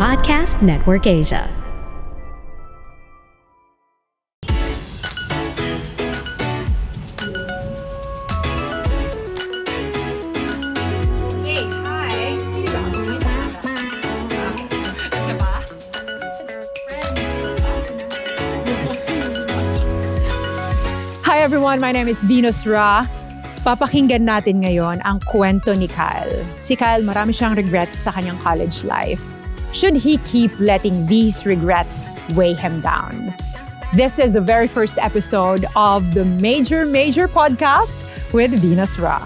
Podcast Network Asia. Hi everyone, my name is Venus Ra. Papakinggan natin ngayon ang kwento ni Kyle. Si Kyle, marami siyang regrets sa kanyang college life. Should he keep letting these regrets weigh him down? This is the very first episode of the Major Podcast with Venus Ra.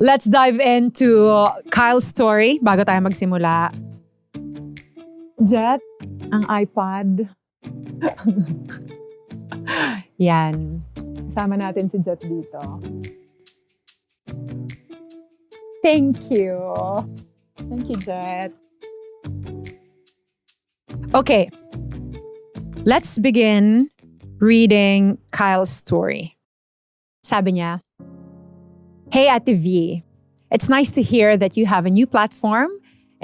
Let's dive into Kyle's story bago tayo magsimula. Jet, ang iPad. Yan. Kasama natin si Jet dito. Thank you. Thank you, Jet. Okay. Let's begin reading Kyle's story. Sabi niya, "Hey, Ate V. It's nice to hear that you have a new platform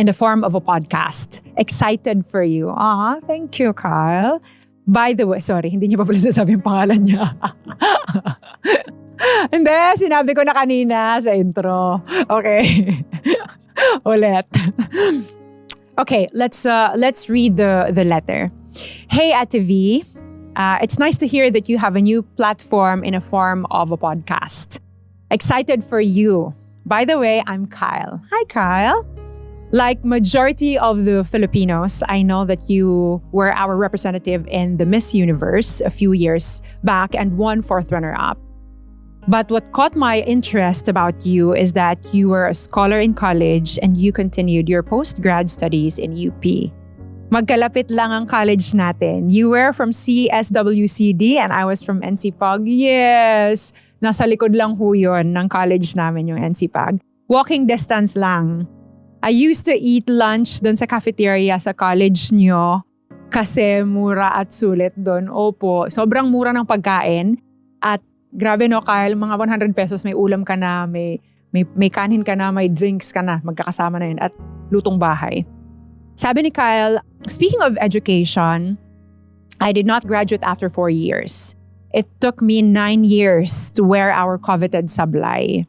in the form of a podcast. Excited for you." Aw, thank you, Kyle. By the way, sorry, hindi niya pa pala sasabi yung pangalan niya. Hindi, sinabi ko na kanina sa intro. Okay. Ulit. Okay, let's read the letter. "Hey, Ate V. It's nice to hear that you have a new platform in a form of a podcast. Excited for you. By the way, I'm Kyle." Hi, Kyle. Like majority of the Filipinos, I know that you were our representative in the Miss Universe a few years back and won 4th runner-up. But what caught my interest about you is that you were a scholar in college and you continued your post-grad studies in UP. Magkalapit lang ang college natin. You were from CSWCD and I was from NCPAG. Yes! Nasa likod lang ho yun ng college namin yung NCPAG. Walking distance lang. I used to eat lunch doon sa cafeteria sa college nyo kasi mura at sulit doon. Opo, sobrang mura ng pagkain. At grabe no, Kyle, mga 100 pesos may ulam ka na, may kanin ka na, may drinks ka na, magkakasama na yun at lutong bahay. Sabi ni Kyle, speaking of education, I did not graduate after 4 years. It took me 9 years to wear our coveted sablay.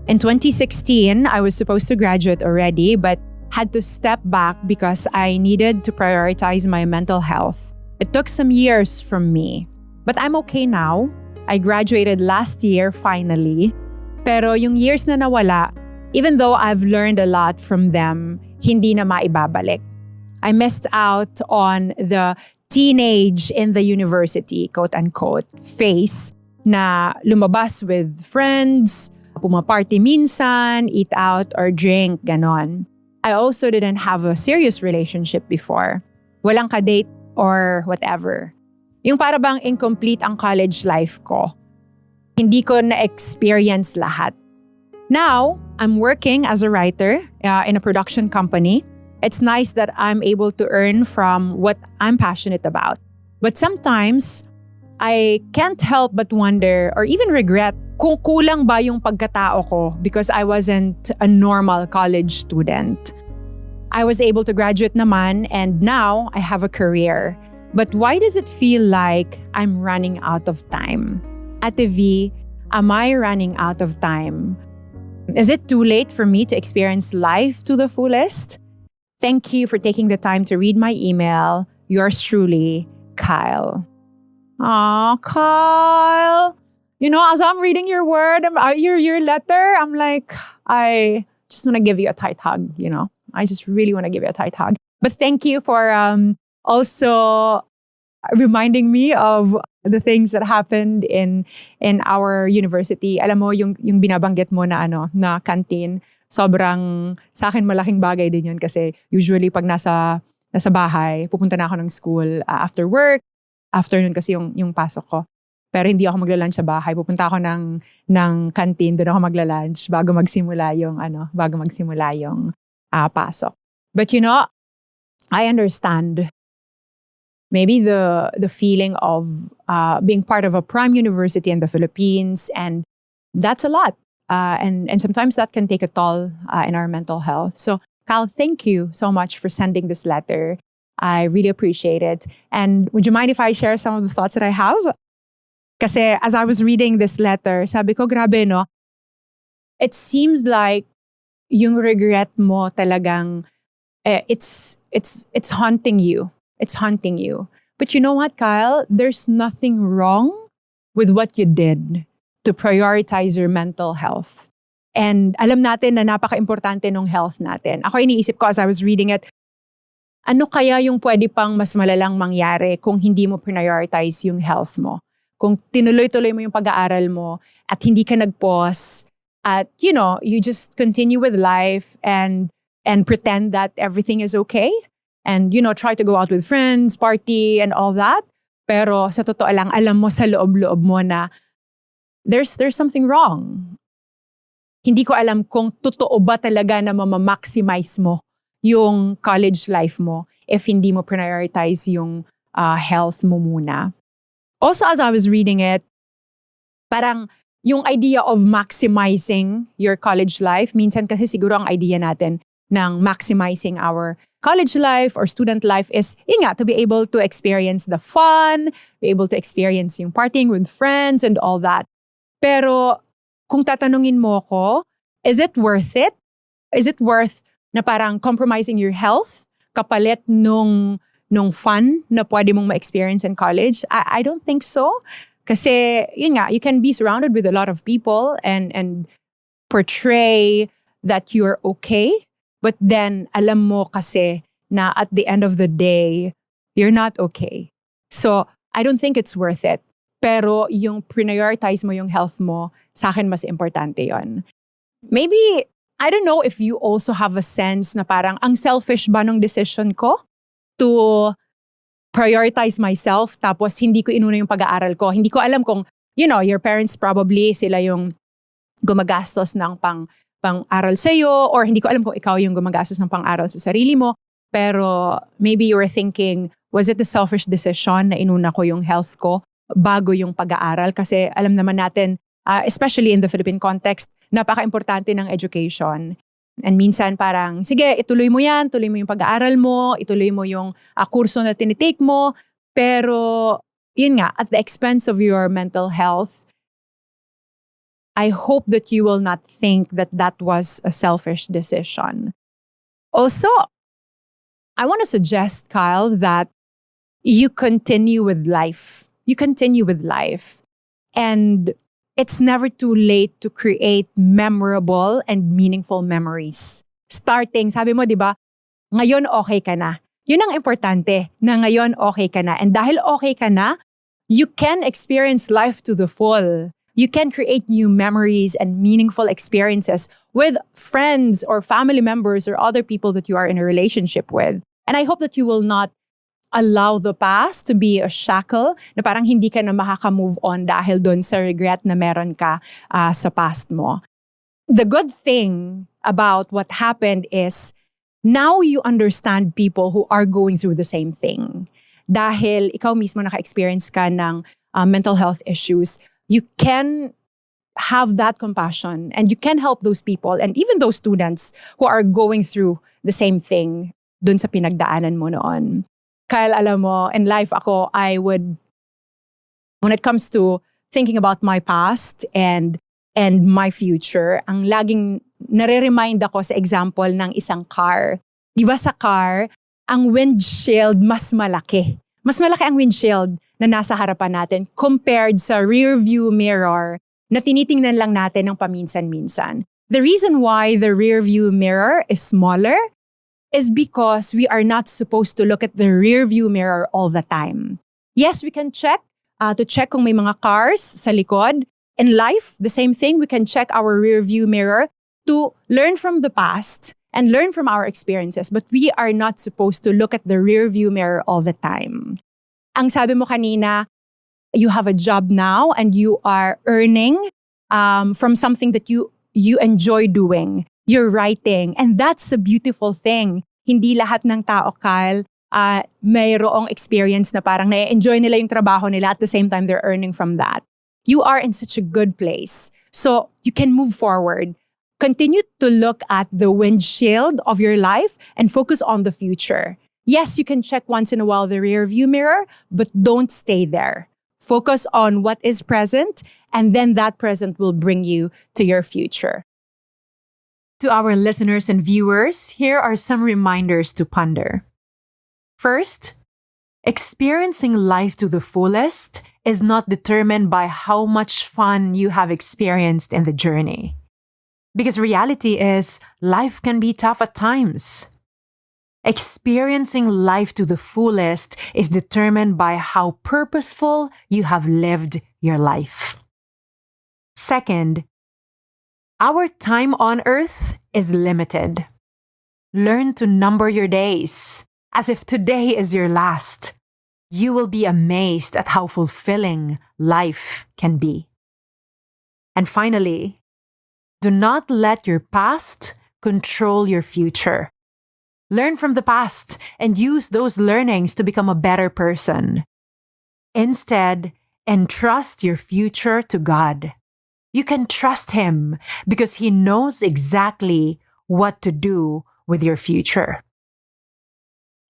In 2016, I was supposed to graduate already but had to step back because I needed to prioritize my mental health. It took some years from me. But I'm okay now. I graduated last year finally. Pero yung years na nawala, even though I've learned a lot from them, hindi na maibabalik. I missed out on the teenage in the university, quote-unquote, phase na lumabas with friends, pumaparty minsan, eat out or drink, ganon. I also didn't have a serious relationship before. Walang ka-date or whatever. Yung para bang incomplete ang college life ko. Hindi ko na-experience lahat. Now, I'm working as a writer in a production company. It's nice that I'm able to earn from what I'm passionate about. But sometimes, I can't help but wonder or even regret kung kulang ba yung pagkatao ko because I wasn't a normal college student. I was able to graduate naman and now I have a career. But why does it feel like I'm running out of time? Ate V, am I running out of time? Is it too late for me to experience life to the fullest? Thank you for taking the time to read my email. Yours truly, Kyle. Aw, Kyle. You know, as I'm reading your your letter, I'm like, I just want to give you a tight hug, you know. I just really want to give you a tight hug. But thank you for also reminding me of the things that happened in our university. Alam mo, yung binabanggit mo na na canteen, sobrang, sa akin malaking bagay din yun kasi usually pag nasa bahay, pupunta na ako ng school after work, afternoon kasi yung pasok ko. Pero hindi ako magla-lunch sa bahay. Pupunta ako ng canteen, doon ako magla-lunch bago magsimula yung pasok. But you know, I understand maybe the feeling of being part of a prime university in the Philippines, and that's a lot. And sometimes that can take a toll in our mental health. So, Kyle, thank you so much for sending this letter. I really appreciate it. And would you mind if I share some of the thoughts that I have? Kasi as I was reading this letter, sabi ko, grabe no, it seems like yung regret mo talagang, it's haunting you. It's haunting you. But you know what, Kyle? There's nothing wrong with what you did to prioritize your mental health. And alam natin na napaka-importante ng health natin. Ako iniisip ko as I was reading it, ano kaya yung pwede pang mas malalang mangyari kung hindi mo prioritize yung health mo? Kung tinuloy-tuloy mo yung pag-aaral mo at hindi ka nag-pause at, you just continue with life and pretend that everything is okay and, try to go out with friends, party and all that. Pero sa totoo lang, alam mo sa loob-loob mo na there's something wrong. Hindi ko alam kung totoo ba talaga na maximize mo yung college life mo if hindi mo prioritize yung health mo muna. Also, as I was reading it, parang yung idea of maximizing your college life, minsan kasi siguro ang idea natin ng maximizing our college life or student life is, to be able to experience the fun, be able to experience yung partying with friends and all that. Pero kung tatanungin mo ko, is it worth it? Is it worth na parang compromising your health kapalit nung fun na pwede mong ma-experience in college? I don't think so. Kasi, you can be surrounded with a lot of people and portray that you're okay. But then, alam mo kasi na at the end of the day, you're not okay. So, I don't think it's worth it. Pero yung prioritize mo yung health mo, sa akin mas importante yon. Maybe, I don't know if you also have a sense na parang ang selfish ba nung decision ko to prioritize myself tapos hindi ko inuna yung pag-aaral ko. Hindi ko alam kung, your parents probably sila yung gumagastos ng pang-aral sa'yo or hindi ko alam kung ikaw yung gumagastos ng pang-aral sa sarili mo. Pero maybe you were thinking, was it a selfish decision na inuna ko yung health ko bago yung pag-aaral? Kasi alam naman natin, especially in the Philippine context, napaka-importante ng education. And minsan parang, sige, ituloy mo yan, tuloy mo yung pag-aaral mo, ituloy mo yung kurso na tinitake mo. Pero, yun nga, at the expense of your mental health, I hope that you will not think that that was a selfish decision. Also, I want to suggest, Kyle, that you continue with life. You continue with life. And it's never too late to create memorable and meaningful memories. Starting, sabi mo, di ba, ngayon okay ka na. Yun ang importante, na ngayon okay ka na. And dahil okay ka na, you can experience life to the full. You can create new memories and meaningful experiences with friends or family members or other people that you are in a relationship with. And I hope that you will not allow the past to be a shackle na parang hindi ka na makaka-move on dahil doon sa regret na meron ka sa past mo. The good thing about what happened is now you understand people who are going through the same thing. Dahil ikaw mismo naka-experience ka ng mental health issues, you can have that compassion and you can help those people and even those students who are going through the same thing doon sa pinagdaanan mo noon. Kyle, alam mo, in life ako, when it comes to thinking about my past and my future, ang laging nare-remind ako sa example ng isang car. Di ba sa car, ang windshield mas malaki. Mas malaki ang windshield na nasa harapan natin compared sa rear view mirror na tinitingnan lang natin ng paminsan-minsan. The reason why the rear view mirror is smaller is because we are not supposed to look at the rear view mirror all the time. Yes, we can check to check kung may mga cars sa likod. In life, the same thing, we can check our rear view mirror to learn from the past and learn from our experiences. But we are not supposed to look at the rear view mirror all the time. Ang sabi mo kanina, you have a job now and you are earning from something that you enjoy doing. You're writing. And that's a beautiful thing. Hindi lahat ng tao, Kyle, mayroong experience na parang na-enjoy nila yung trabaho nila at the same time they're earning from that. You are in such a good place. So you can move forward. Continue to look at the windshield of your life and focus on the future. Yes, you can check once in a while the rear view mirror, but don't stay there. Focus on what is present, and then that present will bring you to your future. To our listeners and viewers, here are some reminders to ponder. First, experiencing life to the fullest is not determined by how much fun you have experienced in the journey. Because reality is, life can be tough at times. Experiencing life to the fullest is determined by how purposeful you have lived your life. Second, our time on earth is limited. Learn to number your days as if today is your last. You will be amazed at how fulfilling life can be. And finally, do not let your past control your future. Learn from the past and use those learnings to become a better person. Instead, entrust your future to God. You can trust Him because He knows exactly what to do with your future.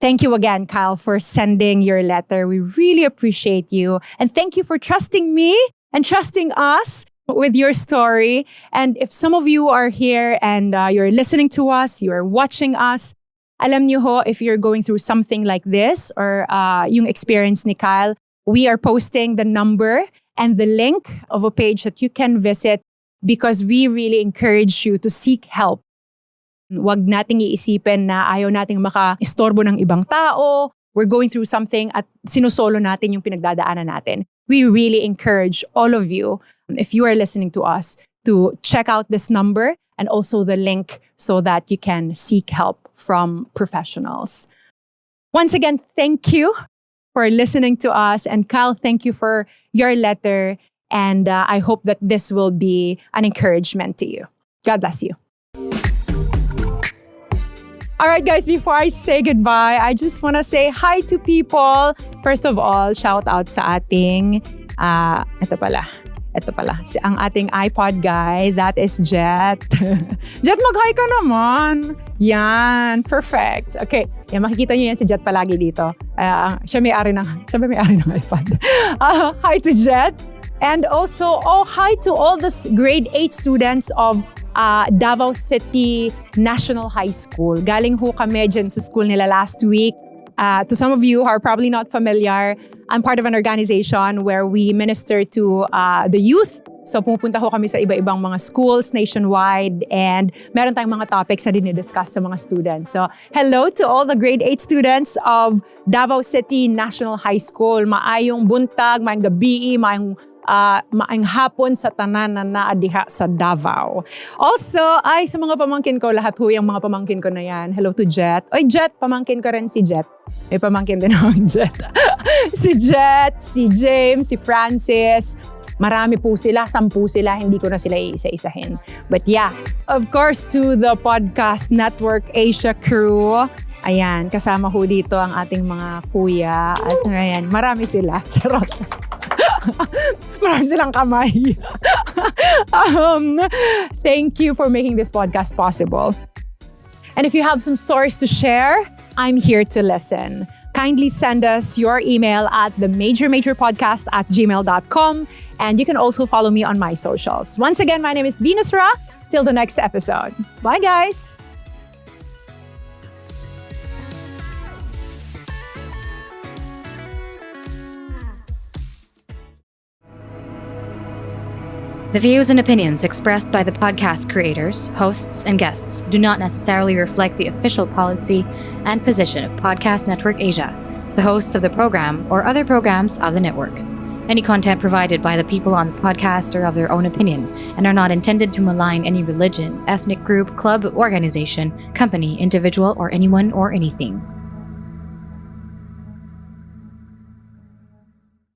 Thank you again, Kyle, for sending your letter. We really appreciate you. And thank you for trusting me and trusting us with your story. And if some of you are here and you're listening to us, you're watching us, alam niyo ho, if you're going through something like this or yung experience ni Kyle, we are posting the number and the link of a page that you can visit because we really encourage you to seek help. Huwag nating iisipin na ayaw nating maka-istorbo ng ibang tao. We're going through something at sinusolo natin yung pinagdadaanan natin. We really encourage all of you, if you are listening to us, to check out this number and also the link so that you can seek help from professionals. Once again, thank you for listening to us. And Kyle, thank you for your letter. And I hope that this will be an encouragement to you. God bless you. All right, guys, before I say goodbye, I just want to say hi to people. First of all, shout out sa ating, ito pala, ang ating iPod guy, that is Jet. Jet, mag-hi ka naman. Yan, perfect. Okay, yan, makikita niyo yan si Jet palagi dito. Siya may-ari ng iPod. Hi to Jet. And also, hi to all the grade 8 students of Davao City National High School. Galing ho kami dyan sa school nila last week. To some of you who are probably not familiar, I'm part of an organization where we minister to the youth. So pupunta ho kami sa iba-ibang mga schools nationwide and meron tayong mga topics na dinidiscuss sa mga students. So hello to all the grade 8 students of Davao City National High School. Maayong buntag, maayong gabi, maayong hapon sa tanan na naadiha sa Davao. Also, sa mga pamangkin ko, lahat ho yung mga pamangkin ko na yan. Hello to Jet. Oy, Jet, pamangkin ko rin si Jet. May pamangkin din akong Jet. Si Jet, si James, si Francis. Marami po sila, 10 sila. Hindi ko na sila iisa-isahin. But yeah, of course, to the Podcast Network Asia crew. Ayan, kasama ho dito ang ating mga kuya. At ayan, marami sila. Charot. Marami silang kamay. Thank you for making this podcast possible. And if you have some stories to share, I'm here to listen. Kindly send us your email at themajorpodcast@gmail.com. And you can also follow me on my socials. Once again, my name is Venus Ra. Till the next episode. Bye, guys. The views and opinions expressed by the podcast creators, hosts, and guests do not necessarily reflect the official policy and position of Podcast Network Asia, the hosts of the program, or other programs of the network. Any content provided by the people on the podcast are of their own opinion and are not intended to malign any religion, ethnic group, club, organization, company, individual, or anyone or anything.